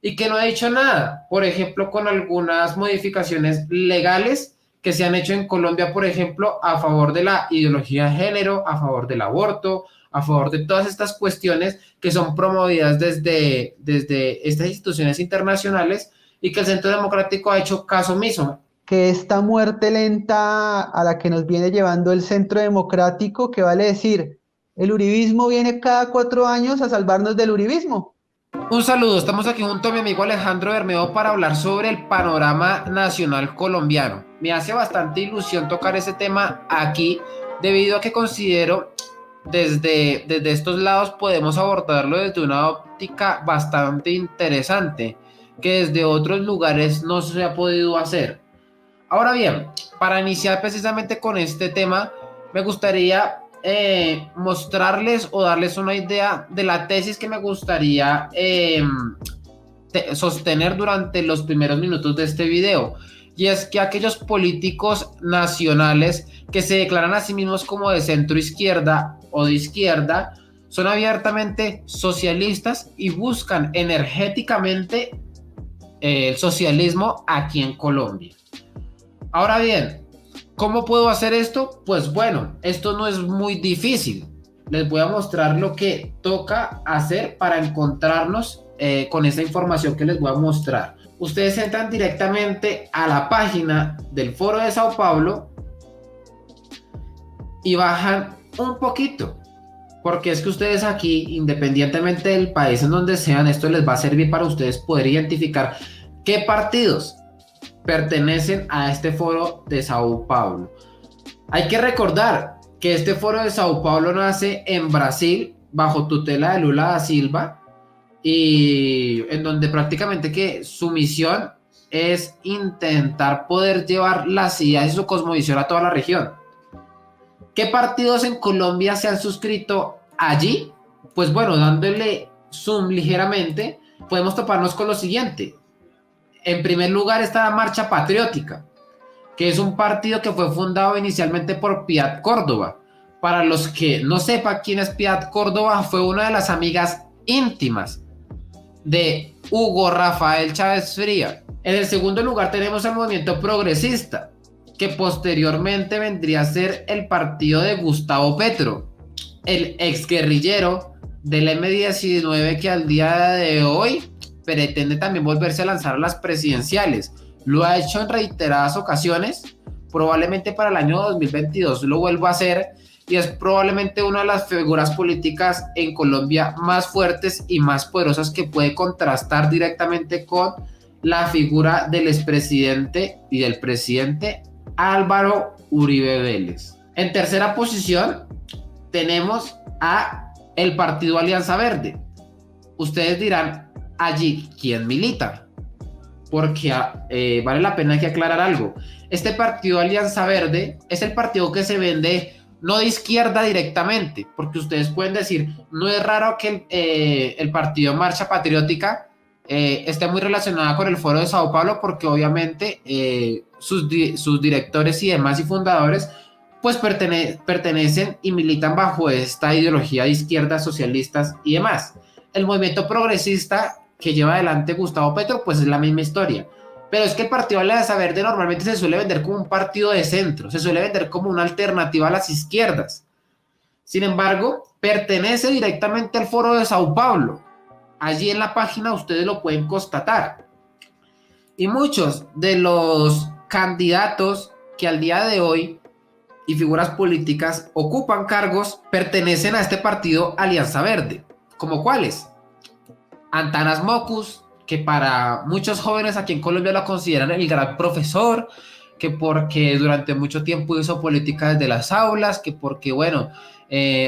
y que no ha dicho nada. Por ejemplo, con algunas modificaciones legales que se han hecho en Colombia, por ejemplo, a favor de la ideología de género, a favor del aborto, a favor de todas estas cuestiones que son promovidas desde estas instituciones internacionales y que el Centro Democrático ha hecho caso omiso. Que esta muerte lenta a la que nos viene llevando el Centro Democrático, que vale decir, el uribismo viene cada 4 años a salvarnos del uribismo. Un saludo, estamos aquí junto a mi amigo Alejandro Bermeo para hablar sobre el panorama nacional colombiano. Me hace bastante ilusión tocar ese tema aquí debido a que considero desde estos lados podemos abordarlo desde una óptica bastante interesante que desde otros lugares no se ha podido hacer. Ahora bien, para iniciar precisamente con este tema, me gustaría mostrarles o darles una idea de la tesis que me gustaría sostener durante los primeros minutos de este video. Y es que aquellos políticos nacionales que se declaran a sí mismos como de centro izquierda o de izquierda son abiertamente socialistas y buscan energéticamente el socialismo aquí en Colombia. Ahora bien, ¿cómo puedo hacer esto? Pues bueno, esto no es muy difícil. Les voy a mostrar lo que toca hacer para encontrarnos con esa información que les voy a mostrar. Ustedes entran directamente a la página del Foro de Sao Paulo y bajan un poquito. Porque es que ustedes aquí, independientemente del país en donde sean, esto les va a servir para ustedes poder identificar qué partidos pertenecen a este foro de Sao Paulo. Hay que recordar que este foro de Sao Paulo nace en Brasil bajo tutela de Lula da Silva y en donde prácticamente que su misión es intentar poder llevar las ideas y su cosmovisión a toda la región. ¿Qué partidos en Colombia se han suscrito allí? Pues bueno, dándole zoom ligeramente, podemos toparnos con lo siguiente. En primer lugar está la Marcha Patriótica, que es un partido que fue fundado inicialmente por Piat Córdoba. Para los que no sepan quién es Piat Córdoba, fue una de las amigas íntimas de Hugo Rafael Chávez Fría. En el segundo lugar tenemos el Movimiento Progresista, que posteriormente vendría a ser el partido de Gustavo Petro, el exguerrillero del M-19 que al día de hoy pretende también volverse a lanzar a las presidenciales. Lo ha hecho en reiteradas ocasiones, probablemente para el año 2022 lo vuelva a hacer y es probablemente una de las figuras políticas en Colombia más fuertes y más poderosas que puede contrastar directamente con la figura del expresidente y del presidente Álvaro Uribe Vélez. En tercera posición tenemos a el partido Alianza Verde. Ustedes dirán, allí, ¿quién milita? Porque vale la pena que aclarar algo. Este partido Alianza Verde es el partido que se vende no de izquierda directamente, porque ustedes pueden decir, no es raro que el partido Marcha Patriótica esté muy relacionada con el Foro de Sao Paulo, porque obviamente sus directores y demás y fundadores pues pertenecen y militan bajo esta ideología de izquierdas, socialistas y demás. El movimiento progresista que lleva adelante Gustavo Petro, pues es la misma historia. Pero es que el Partido Alianza Verde normalmente se suele vender como un partido de centro, se suele vender como una alternativa a las izquierdas. Sin embargo, pertenece directamente al Foro de Sao Paulo. Allí en la página ustedes lo pueden constatar. Y muchos de los candidatos que al día de hoy y figuras políticas ocupan cargos pertenecen a este partido Alianza Verde. ¿Como cuáles? Antanas Mockus, que para muchos jóvenes aquí en Colombia lo consideran el gran profesor, que porque durante mucho tiempo hizo política desde las aulas, que porque, bueno,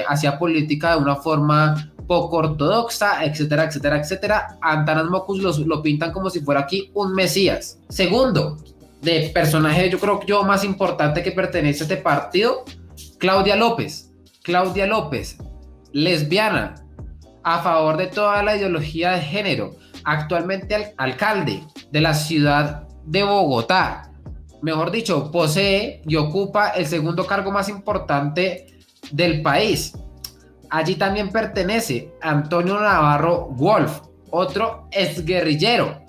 hacía política de una forma poco ortodoxa, etcétera, etcétera, etcétera. Antanas Mockus lo pintan como si fuera aquí un mesías. Segundo, de personaje yo creo que yo más importante que pertenece a este partido, Claudia López. Claudia López, lesbiana, a favor de toda la ideología de género, actualmente alcalde de la ciudad de Bogotá. Mejor dicho, posee y ocupa el segundo cargo más importante del país. Allí también pertenece Antonio Navarro Wolf, otro exguerrillero,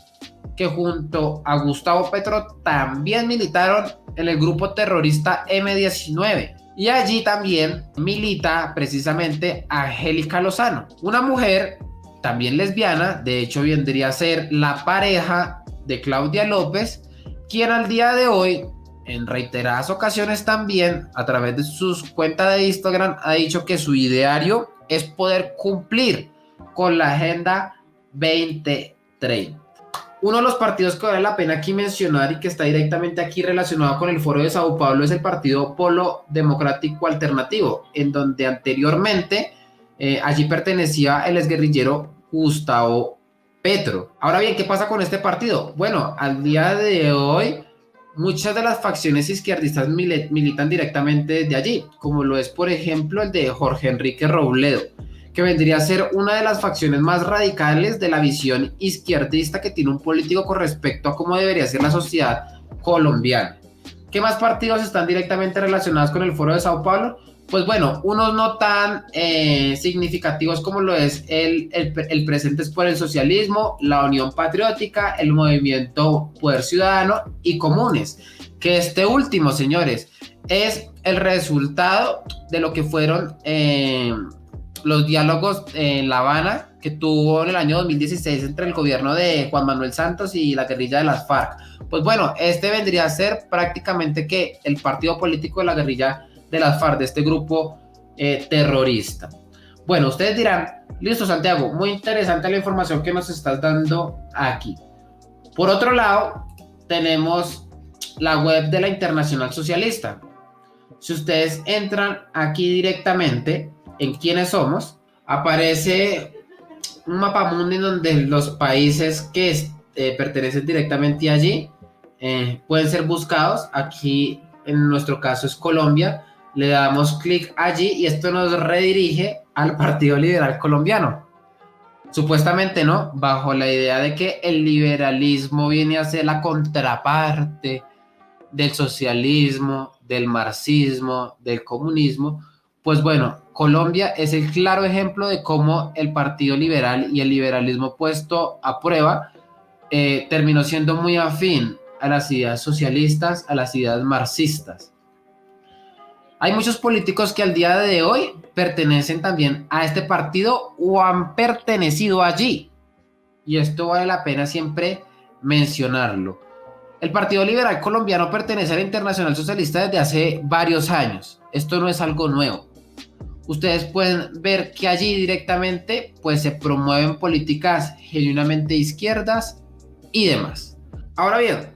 que junto a Gustavo Petro también militaron en el grupo terrorista M-19. Y allí también milita precisamente Angélica Lozano, una mujer también lesbiana, de hecho vendría a ser la pareja de Claudia López, quien al día de hoy, en reiteradas ocasiones también, a través de sus cuentas de Instagram, ha dicho que su ideario es poder cumplir con la Agenda 2030. Uno de los partidos que vale la pena aquí mencionar y que está directamente aquí relacionado con el Foro de Sao Paulo es el partido Polo Democrático Alternativo, en donde anteriormente allí pertenecía el exguerrillero Gustavo Petro. Ahora bien, ¿qué pasa con este partido? Bueno, al día de hoy muchas de las facciones izquierdistas militan directamente desde allí, como lo es por ejemplo el de Jorge Enrique Robledo, que vendría a ser una de las facciones más radicales de la visión izquierdista que tiene un político con respecto a cómo debería ser la sociedad colombiana. ¿Qué más partidos están directamente relacionados con el Foro de Sao Paulo? Pues bueno, unos no tan significativos como lo es el Presentes por el Socialismo, la Unión Patriótica, el Movimiento Poder Ciudadano y Comunes, que este último, señores, es el resultado de lo que fueron los diálogos en La Habana que tuvo en el año 2016 entre el gobierno de Juan Manuel Santos y la guerrilla de las FARC. Pues bueno, este vendría a ser prácticamente que el partido político de la guerrilla de las FARC, de este grupo terrorista. Bueno, ustedes dirán, listo Santiago, muy interesante la información que nos estás dando aquí. Por otro lado, tenemos la web de la Internacional Socialista. Si ustedes entran aquí directamente en quiénes somos, aparece un mapamundi en donde los países que pertenecen directamente allí pueden ser buscados. Aquí en nuestro caso es Colombia, le damos clic allí y esto nos redirige al Partido Liberal Colombiano. Supuestamente, ¿no? Bajo la idea de que el liberalismo viene a ser la contraparte del socialismo, del marxismo, del comunismo. Pues bueno, Colombia es el claro ejemplo de cómo el Partido Liberal y el liberalismo puesto a prueba terminó siendo muy afín a las ideas socialistas, a las ideas marxistas. Hay muchos políticos que al día de hoy pertenecen también a este partido o han pertenecido allí. Y esto vale la pena siempre mencionarlo. El Partido Liberal Colombiano pertenece a la Internacional Socialista desde hace varios años. Esto no es algo nuevo. Ustedes pueden ver que allí directamente pues, se promueven políticas genuinamente izquierdas y demás. Ahora bien,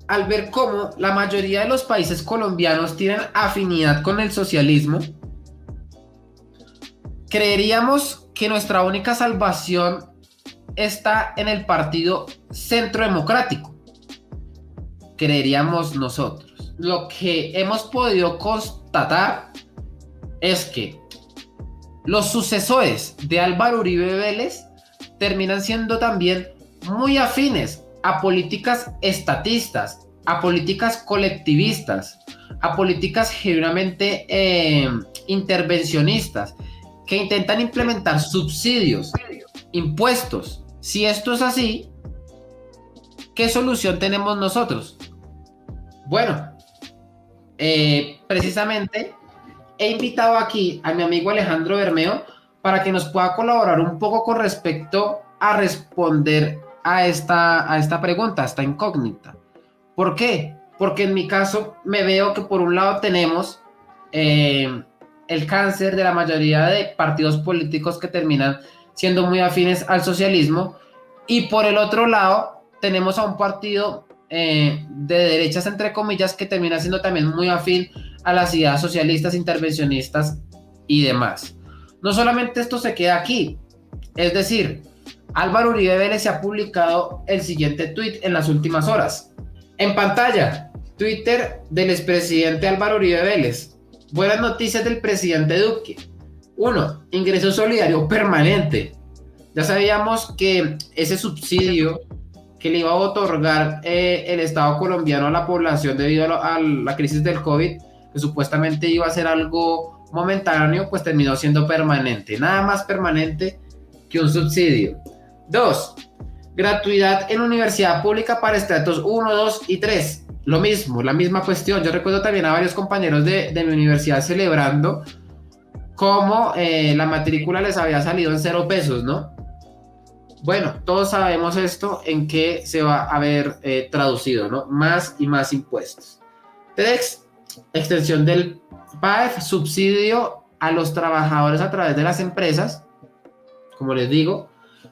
al ver cómo la mayoría de los países colombianos tienen afinidad con el socialismo, creeríamos que nuestra única salvación está en el Partido Centro Democrático. Creeríamos nosotros. Lo que hemos podido constatar es que los sucesores de Álvaro Uribe Vélez terminan siendo también muy afines a políticas estatistas, a políticas colectivistas, a políticas genuinamente intervencionistas, que intentan implementar subsidios, impuestos. Si esto es así, ¿qué solución tenemos nosotros? Bueno, precisamente he invitado aquí a mi amigo Alejandro Bermeo para que nos pueda colaborar un poco con respecto a responder a esta pregunta, a esta incógnita. ¿Por qué? Porque en mi caso me veo que por un lado tenemos el cáncer de la mayoría de partidos políticos que terminan siendo muy afines al socialismo, y por el otro lado tenemos a un partido de derechas entre comillas que termina siendo también muy afín a las ideas socialistas, intervencionistas y demás. No solamente esto se queda aquí, es decir, Álvaro Uribe Vélez se ha publicado el siguiente tweet en las últimas horas. En pantalla, Twitter del expresidente Álvaro Uribe Vélez. Buenas noticias del presidente Duque. 1. Ingreso solidario permanente. Ya sabíamos que ese subsidio que le iba a otorgar el Estado colombiano a la población debido a la crisis del COVID, que supuestamente iba a ser algo momentáneo, pues terminó siendo permanente. Nada más permanente que un subsidio. Dos, gratuidad en universidad pública para estratos 1, 2 y 3. Lo mismo, la misma cuestión. Yo recuerdo también a varios compañeros de mi universidad celebrando cómo la matrícula les había salido en 0 pesos, ¿no? Bueno, todos sabemos esto en qué se va a ver traducido, ¿no? Más y más impuestos. 3, extensión del PAEF, subsidio a los trabajadores a través de las empresas, como les digo,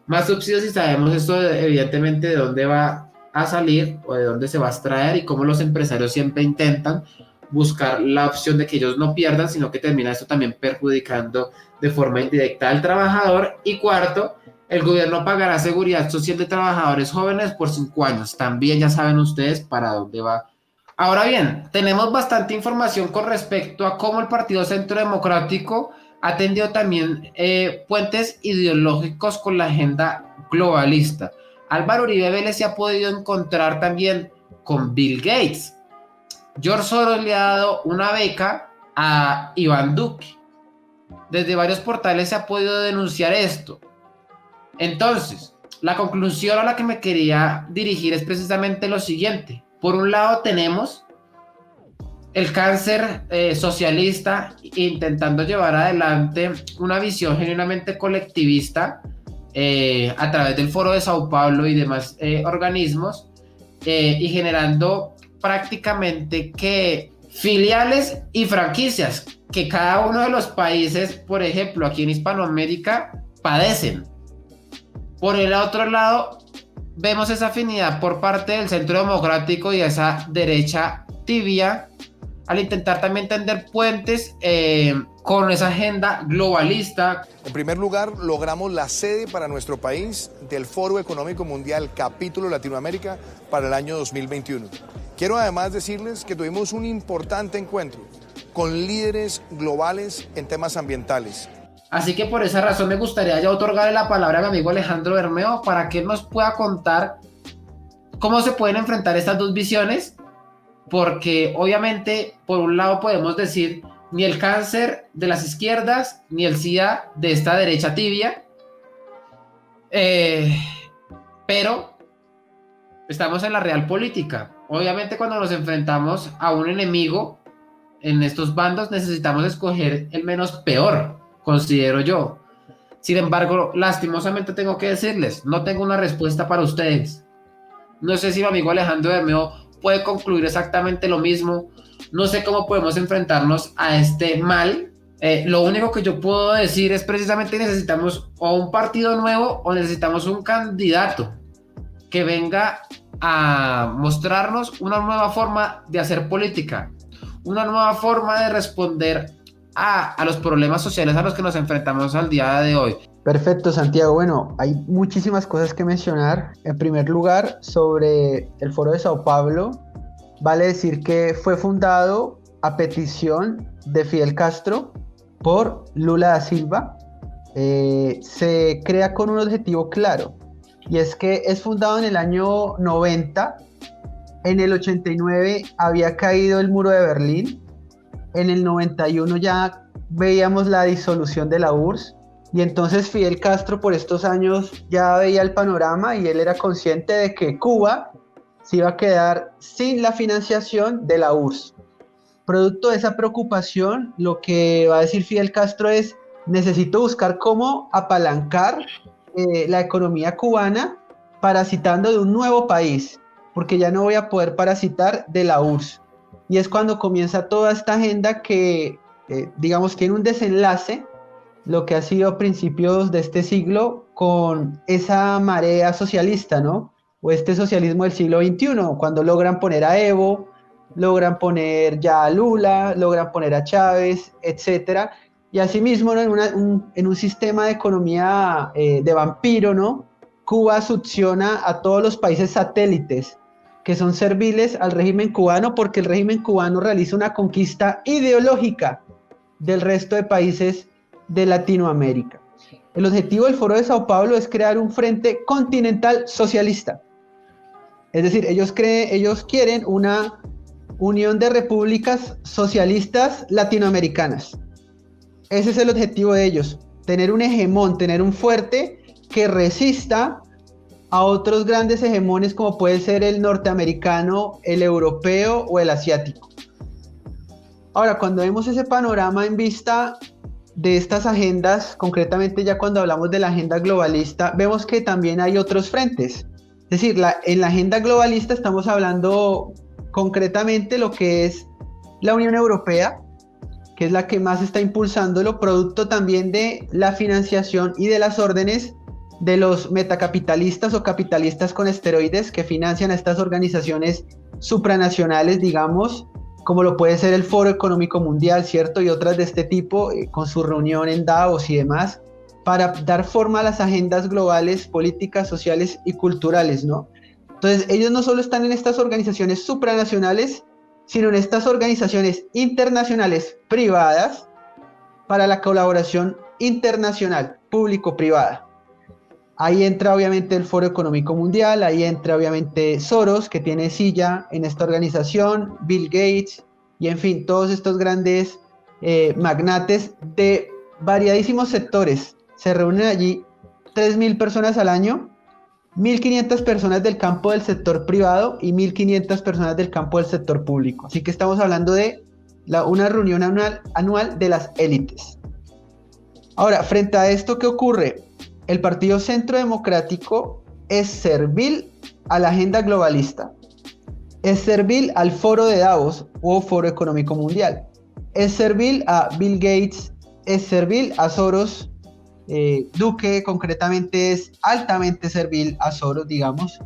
más subsidios y sabemos esto evidentemente de dónde va a salir o de dónde se va a extraer y cómo los empresarios siempre intentan buscar la opción de que ellos no pierdan, sino que termina esto también perjudicando de forma indirecta al trabajador. Y cuarto, el gobierno pagará seguridad social de trabajadores jóvenes por 5 años. También ya saben ustedes para dónde va. Ahora bien, tenemos bastante información con respecto a cómo el Partido Centro Democrático ha tendido también puentes ideológicos con la agenda globalista. Álvaro Uribe Vélez se ha podido encontrar también con Bill Gates. George Soros le ha dado una beca a Iván Duque. Desde varios portales se ha podido denunciar esto. Entonces, la conclusión a la que me quería dirigir es precisamente lo siguiente. Por un lado tenemos el cáncer socialista intentando llevar adelante una visión genuinamente colectivista a través del Foro de Sao Paulo y demás organismos y generando prácticamente que filiales y franquicias que cada uno de los países, por ejemplo, aquí en Hispanoamérica, padecen. Por el otro lado, vemos esa afinidad por parte del Centro Democrático y esa derecha tibia al intentar también tender puentes con esa agenda globalista. En primer lugar, logramos la sede para nuestro país del Foro Económico Mundial Capítulo Latinoamérica para el año 2021. Quiero además decirles que tuvimos un importante encuentro con líderes globales en temas ambientales. Así que por esa razón me gustaría ya otorgarle la palabra a mi amigo Alejandro Bermeo para que él nos pueda contar cómo se pueden enfrentar estas dos visiones, porque obviamente por un lado podemos decir ni el cáncer de las izquierdas ni el SIDA de esta derecha tibia, pero estamos en la real política. Obviamente cuando nos enfrentamos a un enemigo en estos bandos necesitamos escoger el menos peor, considero yo. Sin embargo, lastimosamente tengo que decirles, no tengo una respuesta para ustedes. No sé si mi amigo Alejandro Bermeo puede concluir exactamente lo mismo. No sé cómo podemos enfrentarnos a este mal. Lo único que yo puedo decir es precisamente necesitamos o un partido nuevo o necesitamos un candidato que venga a mostrarnos una nueva forma de hacer política, una nueva forma de responder a los problemas sociales a los que nos enfrentamos al día de hoy. Perfecto, Santiago. Bueno, hay muchísimas cosas que mencionar. En primer lugar, sobre el Foro de Sao Paulo, vale decir que fue fundado a petición de Fidel Castro por Lula da Silva. Se crea con un objetivo claro, y es que es fundado en el año 90. En el 89 había caído el muro de Berlín. En el 91 ya veíamos la disolución de la URSS. Y entonces Fidel Castro por estos años ya veía el panorama y él era consciente de que Cuba se iba a quedar sin la financiación de la URSS. Producto de esa preocupación, lo que va a decir Fidel Castro es: necesito buscar cómo apalancar la economía cubana parasitando de un nuevo país, porque ya no voy a poder parasitar de la URSS. Y es cuando comienza toda esta agenda que, digamos, tiene un desenlace, lo que ha sido a principios de este siglo con esa marea socialista, ¿no? O este socialismo del siglo XXI, cuando logran poner a Evo, logran poner ya a Lula, logran poner a Chávez, etcétera. Y asimismo, ¿no? en un sistema de economía de vampiro, ¿no? Cuba succiona a todos los países satélites que son serviles al régimen cubano, porque el régimen cubano realiza una conquista ideológica del resto de países de Latinoamérica. El objetivo del Foro de Sao Paulo es crear un frente continental socialista. Es decir, ellos quieren una unión de repúblicas socialistas latinoamericanas. Ese es el objetivo de ellos, tener un hegemón, tener un fuerte que resista a otros grandes hegemones como puede ser el norteamericano, el europeo o el asiático. Ahora, cuando vemos ese panorama en vista de estas agendas, concretamente ya cuando hablamos de la agenda globalista, vemos que también hay otros frentes. Es decir, en la agenda globalista estamos hablando concretamente lo que es la Unión Europea, que es la que más está impulsándolo, producto también de la financiación y de las órdenes de los metacapitalistas o capitalistas con esteroides que financian a estas organizaciones supranacionales, digamos, como lo puede ser el Foro Económico Mundial, ¿cierto? Y otras de este tipo, con su reunión en Davos y demás, para dar forma a las agendas globales, políticas, sociales y culturales, ¿no? Entonces, ellos no solo están en estas organizaciones supranacionales, sino en estas organizaciones internacionales privadas para la colaboración internacional, público-privada. Ahí entra obviamente el Foro Económico Mundial, ahí entra obviamente Soros, que tiene silla en esta organización, Bill Gates, y en fin, todos estos grandes magnates de variadísimos sectores. Se reúnen allí 3.000 personas al año, 1.500 personas del campo del sector privado y 1.500 personas del campo del sector público. Así que estamos hablando de una reunión anual de las élites. Ahora, frente a esto, ¿qué ocurre? El Partido Centro Democrático es servil a la agenda globalista, es servil al Foro de Davos o Foro Económico Mundial, es servil a Bill Gates, es servil a Soros. Duque concretamente es altamente servil a Soros, digamos,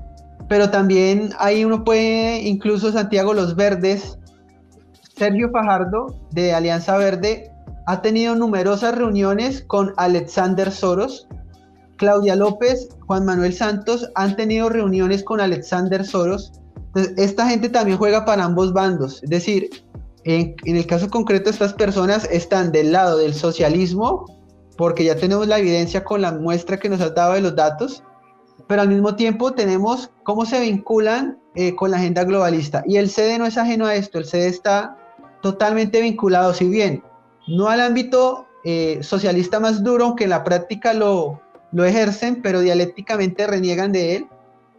pero también ahí uno puede, incluso Santiago, los verdes, Sergio Fajardo de Alianza Verde ha tenido numerosas reuniones con Alexander Soros. Claudia López, Juan Manuel Santos han tenido reuniones con Alexander Soros. Entonces, esta gente también juega para ambos bandos. Es decir, en el caso concreto, estas personas están del lado del socialismo, porque ya tenemos la evidencia con la muestra que nos has dado de los datos, pero al mismo tiempo tenemos cómo se vinculan con la agenda globalista. Y el CD no es ajeno a esto, el CD está totalmente vinculado, si bien no al ámbito socialista más duro, aunque en la práctica lo ejercen, pero dialécticamente reniegan de él,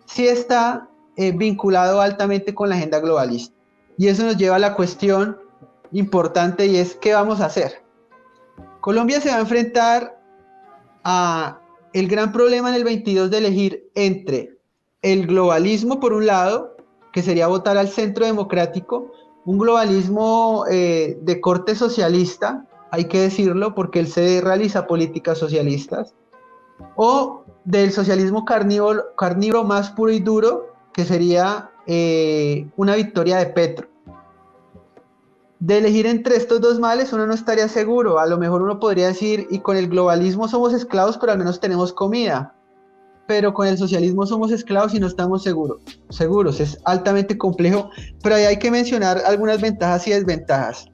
sí está vinculado altamente con la agenda globalista. Y eso nos lleva a la cuestión importante, y es ¿qué vamos a hacer? Colombia se va a enfrentar a el gran problema en el 22 de elegir entre el globalismo por un lado, que sería votar al centro democrático, un globalismo de corte socialista, hay que decirlo, porque el CD realiza políticas socialistas, o del socialismo carnívoro más puro y duro, que sería una victoria de Petro. De elegir entre estos dos males uno no estaría seguro. A lo mejor uno podría decir, y con el globalismo somos esclavos, pero al menos tenemos comida. Pero con el socialismo somos esclavos y no estamos seguros. Es altamente complejo, pero ahí hay que mencionar algunas ventajas y desventajas.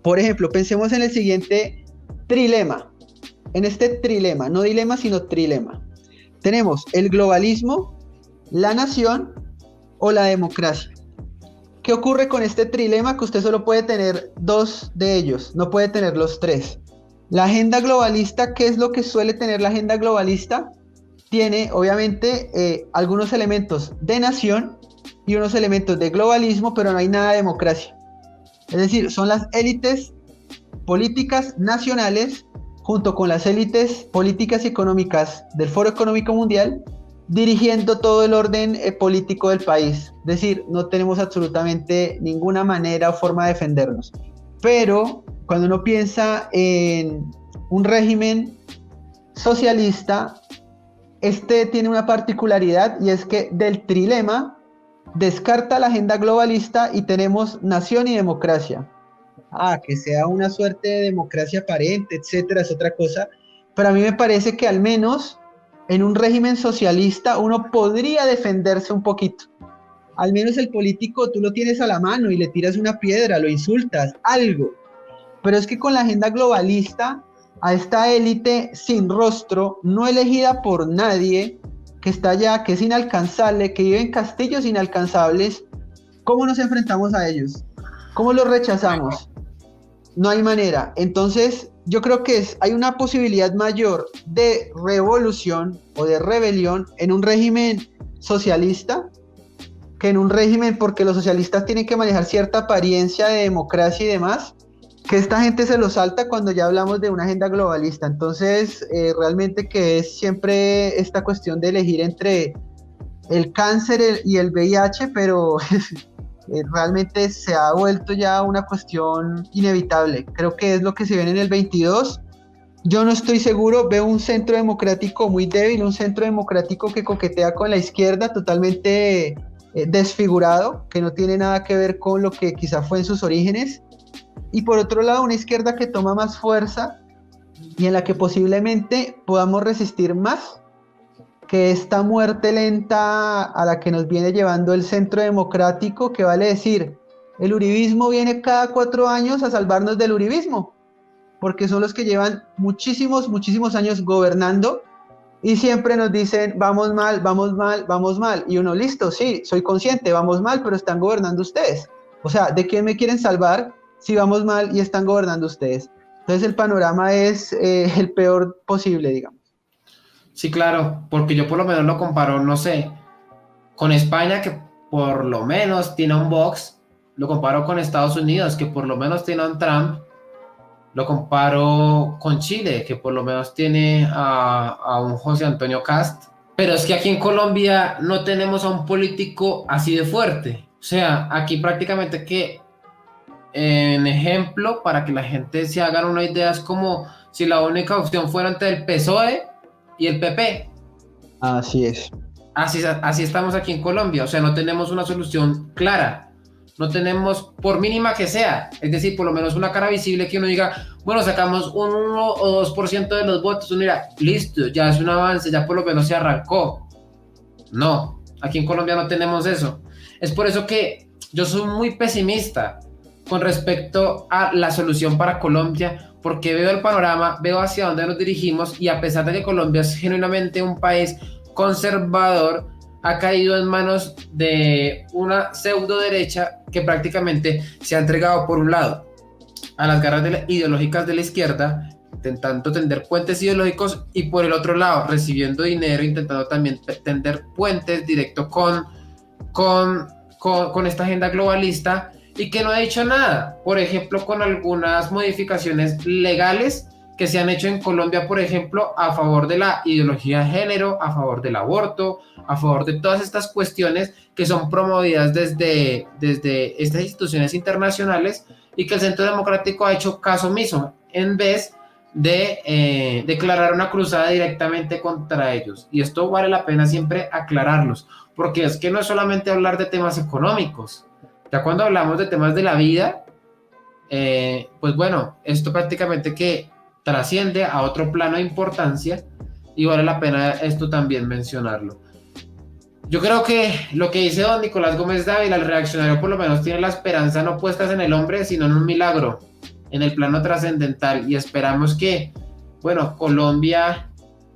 Por ejemplo, pensemos en el siguiente trilema. En este trilema, no dilema, sino trilema. Tenemos el globalismo, la nación o la democracia. ¿Qué ocurre con este trilema? Que usted solo puede tener dos de ellos, no puede tener los tres. La agenda globalista, ¿qué es lo que suele tener la agenda globalista? Tiene, obviamente, algunos elementos de nación y unos elementos de globalismo, pero no hay nada de democracia. Es decir, son las élites políticas nacionales junto con las élites políticas y económicas del Foro Económico Mundial, dirigiendo todo el orden político del país. Es decir, no tenemos absolutamente ninguna manera o forma de defendernos. Pero cuando uno piensa en un régimen socialista, este tiene una particularidad, y es que del trilema descarta la agenda globalista y tenemos nación y democracia. Que sea una suerte de democracia aparente, etcétera, es otra cosa. Pero a mí me parece que al menos en un régimen socialista uno podría defenderse un poquito. Al menos el político tú lo tienes a la mano y le tiras una piedra, lo insultas, algo. Pero es que con la agenda globalista, a esta élite sin rostro, no elegida por nadie, que está allá, que es inalcanzable, que vive en castillos inalcanzables, ¿cómo nos enfrentamos a ellos? ¿Cómo los rechazamos? No hay manera. Entonces, yo creo que hay una posibilidad mayor de revolución o de rebelión en un régimen socialista que en un régimen, porque los socialistas tienen que manejar cierta apariencia de democracia y demás, que esta gente se lo salta cuando ya hablamos de una agenda globalista. Entonces, realmente que es siempre esta cuestión de elegir entre el cáncer y el VIH, pero realmente se ha vuelto ya una cuestión inevitable. Creo que es lo que se viene en el 22. Yo no estoy seguro, veo un centro democrático muy débil, un centro democrático que coquetea con la izquierda totalmente desfigurado, que no tiene nada que ver con lo que quizá fue en sus orígenes. Y por otro lado, una izquierda que toma más fuerza y en la que posiblemente podamos resistir más que esta muerte lenta a la que nos viene llevando el centro democrático, que vale decir, el uribismo viene cada 4 años a salvarnos del uribismo, porque son los que llevan muchísimos años gobernando y siempre nos dicen, vamos mal, vamos mal, vamos mal. Y uno, listo, sí, soy consciente, vamos mal, pero están gobernando ustedes. O sea, ¿de quién me quieren salvar si vamos mal y están gobernando ustedes? Entonces el panorama es el peor posible, digamos. Sí, claro, porque yo por lo menos lo comparo, no sé, con España, que por lo menos tiene un Vox, lo comparo con Estados Unidos, que por lo menos tiene a un Trump, lo comparo con Chile, que por lo menos tiene a un José Antonio Cast, pero es que aquí en Colombia no tenemos a un político así de fuerte. O sea, aquí prácticamente que, en ejemplo, para que la gente se haga una idea, es como si la única opción fuera entre el PSOE y el PP. Así es. Así estamos aquí en Colombia, o sea, no tenemos una solución clara, no tenemos, por mínima que sea, es decir, por lo menos una cara visible que uno diga, bueno, sacamos un 1 o 2% de los votos, uno dirá, listo, ya es un avance, ya por lo menos se arrancó. No, aquí en Colombia no tenemos eso. Es por eso que yo soy muy pesimista con respecto a la solución para Colombia, porque veo el panorama, veo hacia dónde nos dirigimos y a pesar de que Colombia es genuinamente un país conservador, ha caído en manos de una pseudo derecha que prácticamente se ha entregado por un lado a las garras ideológicas de la izquierda, intentando tender puentes ideológicos y por el otro lado recibiendo dinero, intentando también tender puentes directo con esta agenda globalista y que no ha hecho nada, por ejemplo con algunas modificaciones legales que se han hecho en Colombia, por ejemplo, a favor de la ideología de género, a favor del aborto, a favor de todas estas cuestiones que son promovidas desde estas instituciones internacionales y que el Centro Democrático ha hecho caso omiso en vez de declarar una cruzada directamente contra ellos. Y esto vale la pena siempre aclararlos, porque es que no es solamente hablar de temas económicos. Ya cuando hablamos de temas de la vida, pues bueno, esto prácticamente que trasciende a otro plano de importancia y vale la pena esto también mencionarlo. Yo creo que lo que dice don Nicolás Gómez Dávila, el reaccionario, por lo menos tiene la esperanza no puestas en el hombre, sino en un milagro, en el plano trascendental, y esperamos que, bueno, Colombia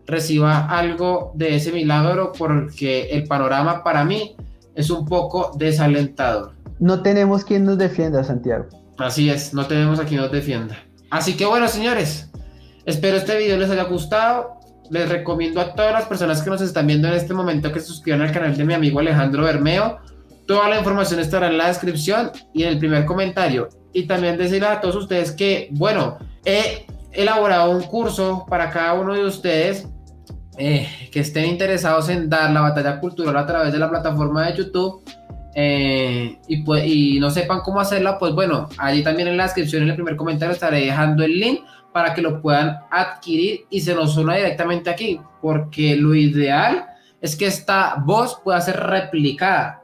reciba algo de ese milagro, porque el panorama para mí es un poco desalentador. No tenemos quien nos defienda, Santiago. Así es, no tenemos a quien nos defienda. Así que bueno, señores, espero este video les haya gustado. Les recomiendo a todas las personas que nos están viendo en este momento que se suscriban al canal de mi amigo Alejandro Bermeo. Toda la información estará en la descripción y en el primer comentario. Y también decirles a todos ustedes que, bueno, he elaborado un curso para cada uno de ustedes que estén interesados en dar la batalla cultural a través de la plataforma de YouTube. Y no sepan cómo hacerla, pues bueno, allí también en la descripción, en el primer comentario estaré dejando el link para que lo puedan adquirir y se nos una directamente aquí, porque lo ideal es que esta voz pueda ser replicada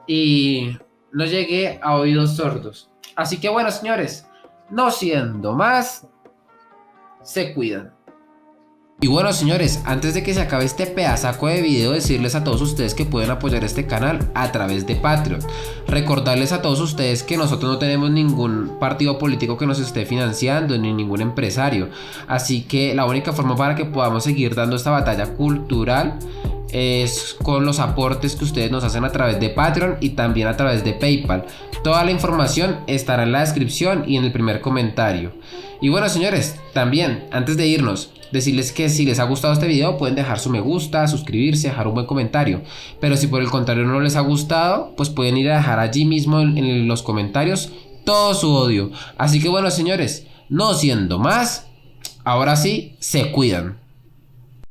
y no llegue a oídos sordos. Así que bueno, señores, no siendo más, se cuidan. Y bueno, señores, antes de que se acabe este pedazaco de video, decirles a todos ustedes que pueden apoyar este canal a través de Patreon. Recordarles a todos ustedes que nosotros no tenemos ningún partido político que nos esté financiando, ni ningún empresario. Así que la única forma para que podamos seguir dando esta batalla cultural es con los aportes que ustedes nos hacen a través de Patreon y también a través de PayPal. Toda la información estará en la descripción y en el primer comentario. Y bueno, señores, también antes de irnos, decirles que si les ha gustado este video pueden dejar su me gusta, suscribirse, dejar un buen comentario. Pero si por el contrario no les ha gustado, pues pueden ir a dejar allí mismo en los comentarios todo su odio. Así que bueno, señores, no siendo más, ahora sí, se cuidan.